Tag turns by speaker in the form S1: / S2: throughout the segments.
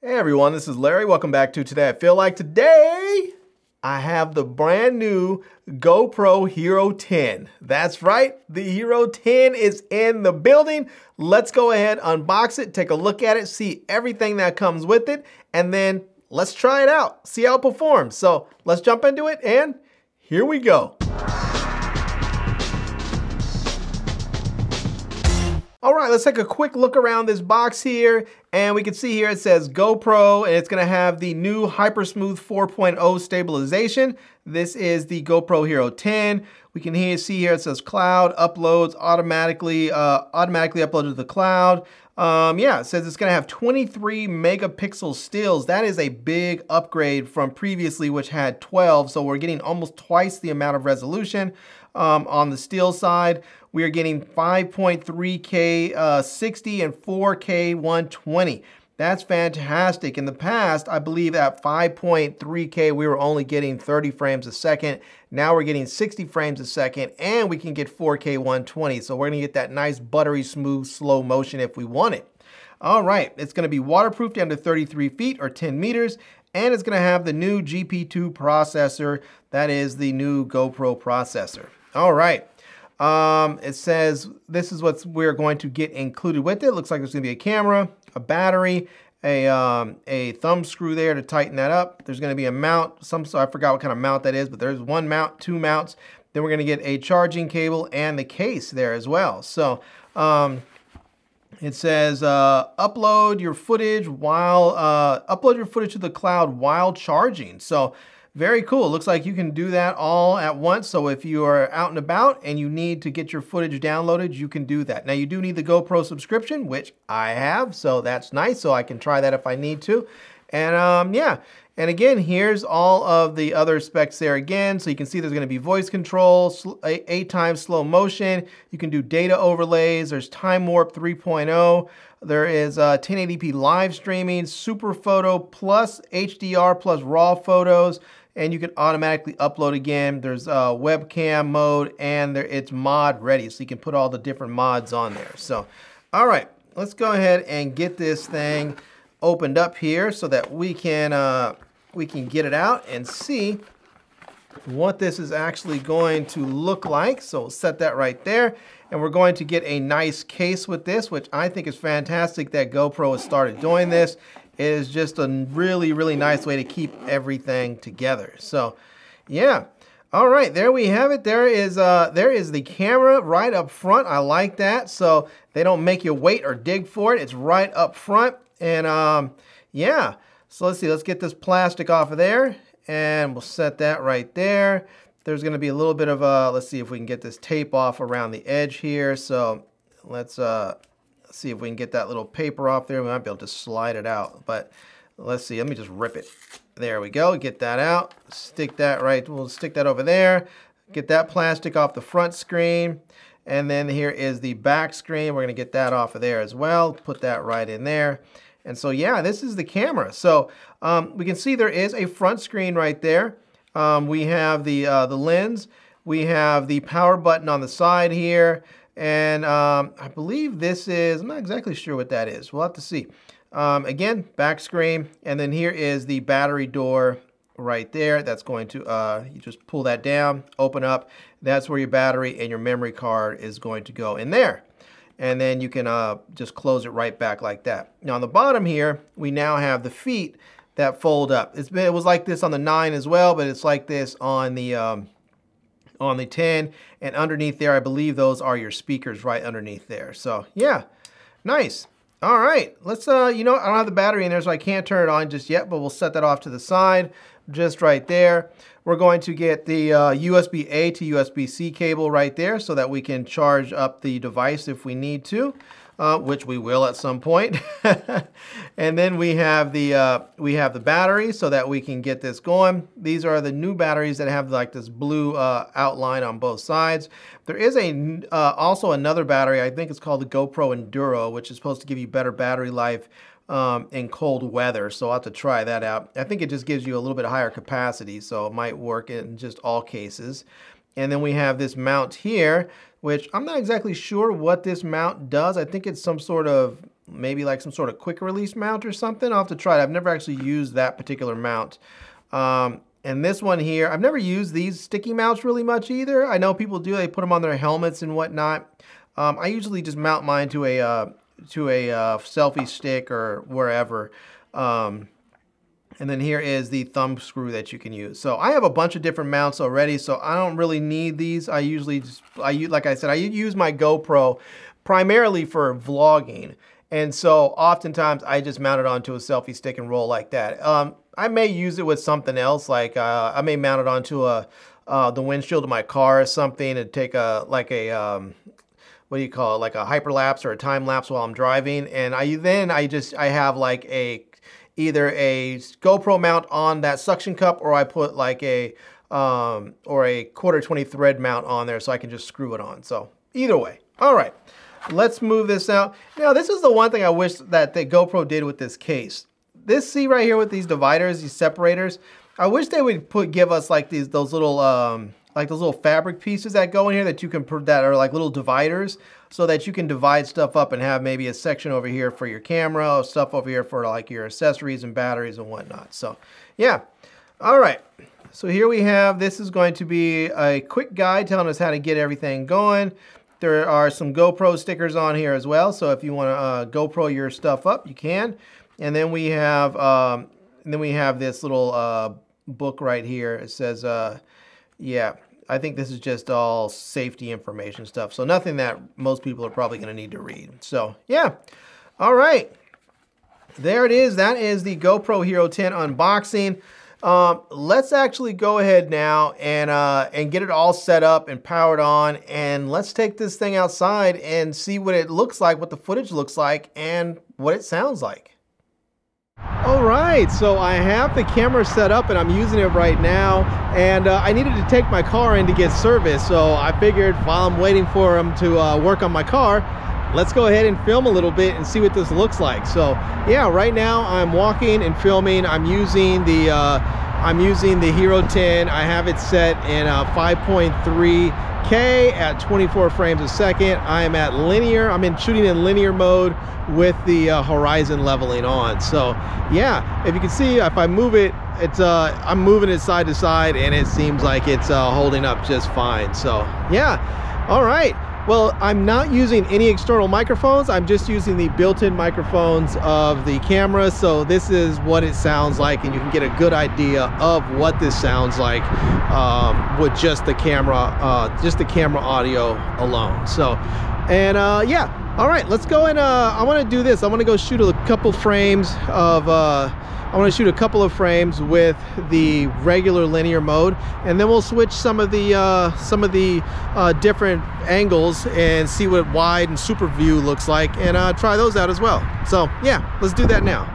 S1: Hey everyone, this is Larry. Welcome back to Today I Feel Like. Today, I have the brand new GoPro Hero 10. That's right, the Hero 10 is in the building. Let's go ahead, unbox it, take a look at it, see everything that comes with it, and then let's try it out, see how it performs. So let's jump into it, and here we go. All right, let's take a quick look around this box here, and we can see here it says GoPro, and it's gonna have the new Hypersmooth 4.0 stabilization. This is the GoPro Hero 10. We can see here it says cloud uploads automatically uploaded to the cloud. Yeah, it says it's gonna have 23 megapixel stills. That is a big upgrade from previously, which had 12, so we're getting almost twice the amount of resolution. On the still side, we are getting 5.3K 60 and 4K 120. That's fantastic. In the past, I believe at 5.3K, we were only getting 30 frames a second. Now we're getting 60 frames a second, and we can get 4K 120. So we're gonna get that nice buttery smooth slow motion if we want it. All right, it's gonna be waterproof down to 33 feet or 10 meters, and it's gonna have the new GP2 processor. That is the new GoPro processor. All right. It says this is what we're going to get included with it. Looks like there's going to be a camera, a battery, a thumb screw there to tighten that up. There's going to be a mount. I forgot what kind of mount that is, but there's one mount, two mounts. Then we're going to get a charging cable and the case there as well. So it says upload your footage to the cloud while charging. So very cool. It looks like you can do that all at once. So if you are out and about and you need to get your footage downloaded, you can do that. Now you do need the GoPro subscription, which I have, so that's nice. So I can try that if I need to. And yeah, and again, here's all of the other specs there again. So you can see there's going to be voice control, 8x slow motion. You can do data overlays. There's time warp 3.0. There is 1080p live streaming, super photo plus HDR plus raw photos. And you can automatically upload again. There's webcam mode, and it's mod ready, so you can put all the different mods on there. So, all right, let's go ahead and get this thing opened up here so that we can get it out and see what this is actually going to look like. So we'll set that right there, and we're going to get a nice case with this, which I think is fantastic that GoPro has started doing this. It is just a really, really nice way to keep everything together. So, yeah. All right, there we have it. There is the camera right up front. I like that. So they don't make you wait or dig for it. It's right up front. And yeah. So let's see. Let's get this plastic off of there, and we'll set that right there. There's going to be a little bit of let's see if we can get this tape off around the edge here. So let's see if we can get that little paper off there. We might be able to slide it out, but let's see. Let me just rip it. There we go. Get that out. Stick that right. We'll stick that over there. Get that plastic off the front screen. And then here is the back screen. We're going to get that off of there as well. Put that right in there. And so, yeah, this is the camera. So we can see there is a front screen right there. We have the lens. We have the power button on the side here. And I believe this is, I'm not exactly sure what that is. We'll have to see. Again, back screen. And then here is the battery door right there. That's going to, you just pull that down, open up. That's where your battery and your memory card is going to go in there. And then you can just close it right back like that. Now on the bottom here, we now have the feet that fold up. It was like this on the 9 as well, but it's like this on the 10, and underneath there, I believe those are your speakers right underneath there. So yeah, nice. All right, let's, you know, I don't have the battery in there, so I can't turn it on just yet, but we'll set that off to the side, just right there. We're going to get the USB-A to USB-C cable right there so that we can charge up the device if we need to. Which we will at some point. And then we have the battery so that we can get this going. These are the new batteries that have like this blue outline on both sides. There is also another battery, I think it's called the GoPro Enduro, which is supposed to give you better battery life in cold weather. So I'll have to try that out. I think it just gives you a little bit higher capacity, so it might work in just all cases. And then we have this mount here, which I'm not exactly sure what this mount does. I think it's some sort of maybe like some sort of quick release mount or something. I'll have to try it. I've never actually used that particular mount. And this one here, I've never used these sticky mounts really much either. I know people do, they put them on their helmets and whatnot. I usually just mount mine to a selfie stick or wherever. And then here is the thumb screw that you can use. So I have a bunch of different mounts already, so I don't really need these. I usually just, like I said, I use my GoPro primarily for vlogging. And so oftentimes I just mount it onto a selfie stick and roll like that. I may use it with something else, like I may mount it onto the windshield of my car or something and take what do you call it, like a hyperlapse or a time lapse while I'm driving. And I have like either a GoPro mount on that suction cup, or I put like a 1/4-20 thread mount on there so I can just screw it on. So either way. All right, let's move this out. Now this is the one thing I wish that the GoPro did with this case. This, see right here with these dividers, these separators, I wish they would give us like those little fabric pieces that go in here that you can that are like little dividers, so that you can divide stuff up and have maybe a section over here for your camera, or stuff over here for like your accessories and batteries and whatnot. So yeah, all right. So here we have, this is going to be a quick guide telling us how to get everything going. There are some GoPro stickers on here as well, so if you want to GoPro your stuff up, you can. And then we have this little book right here. It says, yeah, I think this is just all safety information stuff. So nothing that most people are probably going to need to read. So yeah, all right. There it is. That is the GoPro Hero 10 unboxing. Let's actually go ahead now and get it all set up and powered on. And let's take this thing outside and see what it looks like, what the footage looks like, and what it sounds like. All right, so I have the camera set up and I'm using it right now, and I needed to take my car in to get service, so I figured while I'm waiting for him to work on my car, let's go ahead and film a little bit and see what this looks like. So yeah, right now I'm walking and filming. I'm using the Hero 10. I have it set in 5.3K at 24 frames a second. I am at linear. I'm shooting in linear mode with the horizon leveling on. So yeah, if you can see, if I move it, I'm moving it side to side, and it seems like it's holding up just fine. So yeah, all right. Well, I'm not using any external microphones. I'm just using the built-in microphones of the camera. So this is what it sounds like, and you can get a good idea of what this sounds like with just the camera audio alone. So, and yeah, all right, let's go and I want to do this. I want to go shoot a couple frames of with the regular linear mode, and then we'll switch some of the different angles and see what wide and super view looks like, and try those out as well. So yeah, let's do that now.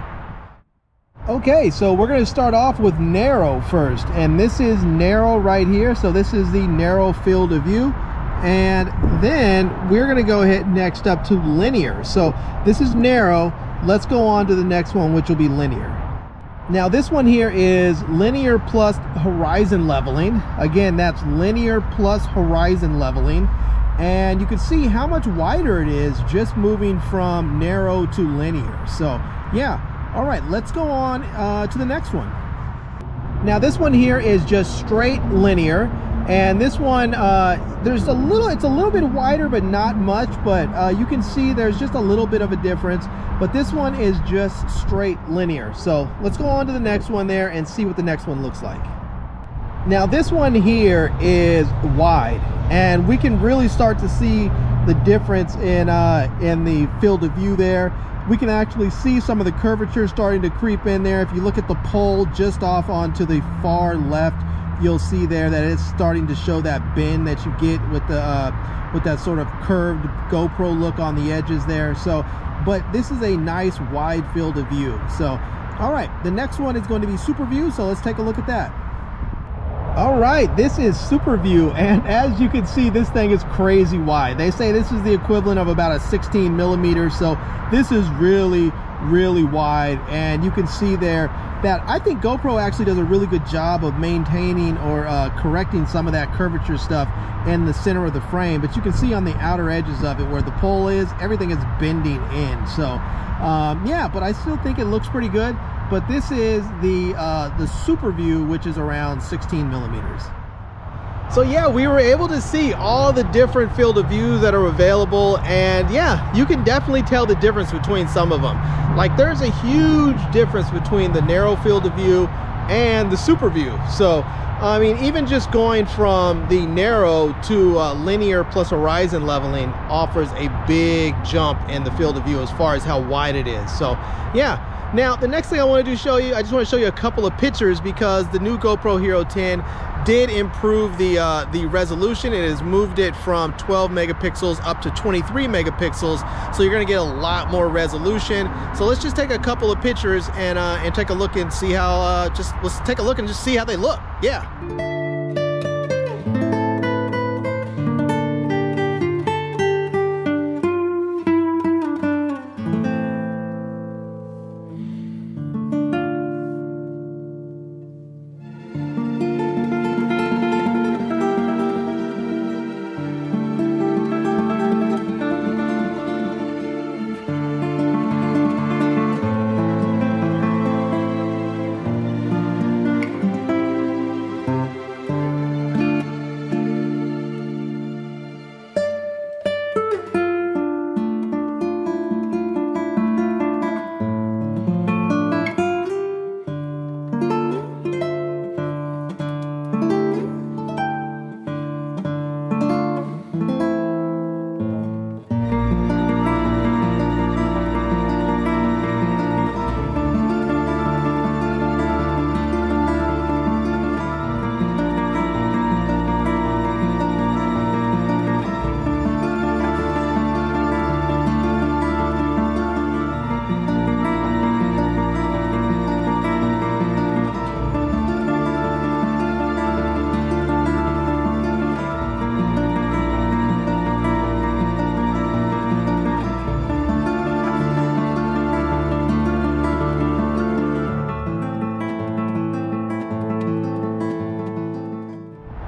S1: Okay, so we're going to start off with narrow first, and this is narrow right here. So this is the narrow field of view. And then we're going to go ahead next up to linear. So this is narrow. Let's go on to the next one, which will be linear. Now this one here is linear plus horizon leveling. Again, that's linear plus horizon leveling. And you can see how much wider it is just moving from narrow to linear. So yeah, all right, let's go on to the next one. Now this one here is just straight linear. And this one, it's a little bit wider, but not much, but you can see there's just a little bit of a difference, but this one is just straight linear. So let's go on to the next one there and see what the next one looks like. Now this one here is wide, and we can really start to see the difference in the field of view there. We can actually see some of the curvature starting to creep in there. If you look at the pole just off onto the far left, you'll see there that it's starting to show that bend that you get with that sort of curved GoPro look on the edges there. So, but this is a nice wide field of view. So, all right, the next one is going to be super view. So let's take a look at that. All right, this is super view, and as you can see, this thing is crazy wide. They say this is the equivalent of about a 16 millimeter. So this is really, really wide, and you can see there that I think GoPro actually does a really good job of maintaining or correcting some of that curvature stuff in the center of the frame. But you can see on the outer edges of it where the pole is, everything is bending in. So yeah, but I still think it looks pretty good. But this is the super view, which is around 16 millimeters. So yeah, we were able to see all the different field of views that are available, and yeah, you can definitely tell the difference between some of them. Like, there's a huge difference between the narrow field of view and the super view. So I mean, even just going from the narrow to linear plus horizon leveling offers a big jump in the field of view as far as how wide it is. So yeah. Now, the next thing I want to show you, I just want to show you a couple of pictures, because the new GoPro Hero 10 did improve the resolution. It has moved it from 12 megapixels up to 23 megapixels, so you're going to get a lot more resolution. So let's just take a couple of pictures and take a look and see how. Let's take a look and just see how they look. Yeah.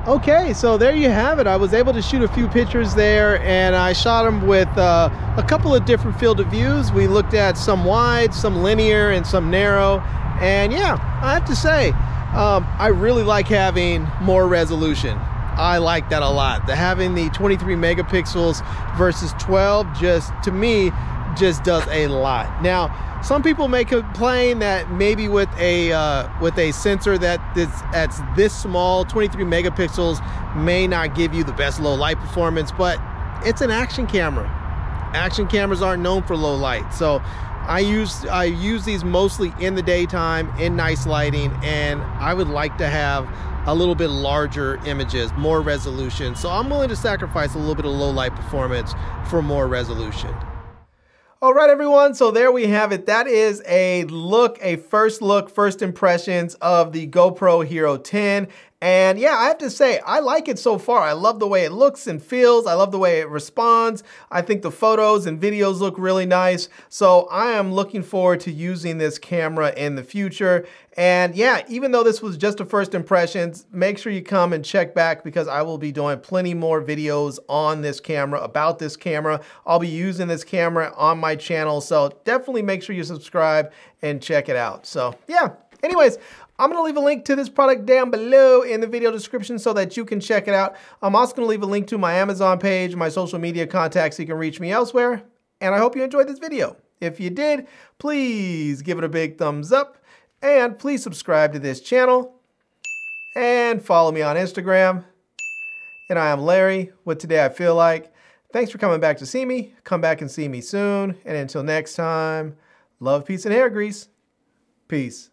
S1: Okay, so there you have it. I was able to shoot a few pictures there, and I shot them with a couple of different field of views. We looked at some wide, some linear, and some narrow. And yeah, I have to say, I really like having more resolution. I like that a lot. Having the 23 megapixels versus 12 just, to me, just does a lot. Now, some people may complain that maybe with a sensor that's this small, 23 megapixels, may not give you the best low light performance, but it's an action camera. Action cameras aren't known for low light, so I use these mostly in the daytime in nice lighting, and I would like to have a little bit larger images, more resolution. So I'm willing to sacrifice a little bit of low light performance for more resolution. All right, everyone, so there we have it. That is a first look, first impressions of the GoPro Hero 10. And yeah, I have to say, I like it so far. I love the way it looks and feels. I love the way it responds. I think the photos and videos look really nice. So I am looking forward to using this camera in the future. And yeah, even though this was just a first impressions, make sure you come and check back, because I will be doing plenty more videos on this camera, about this camera. I'll be using this camera on my channel. So definitely make sure you subscribe and check it out. So yeah, anyways, I'm going to leave a link to this product down below in the video description so that you can check it out. I'm also going to leave a link to my Amazon page, my social media contacts, so you can reach me elsewhere. And I hope you enjoyed this video. If you did, please give it a big thumbs up, and please subscribe to this channel and follow me on Instagram. And I am Larry with Today I Feel Like. Thanks for coming back to see me. Come back and see me soon. And until next time, love, peace, and hair grease. Peace.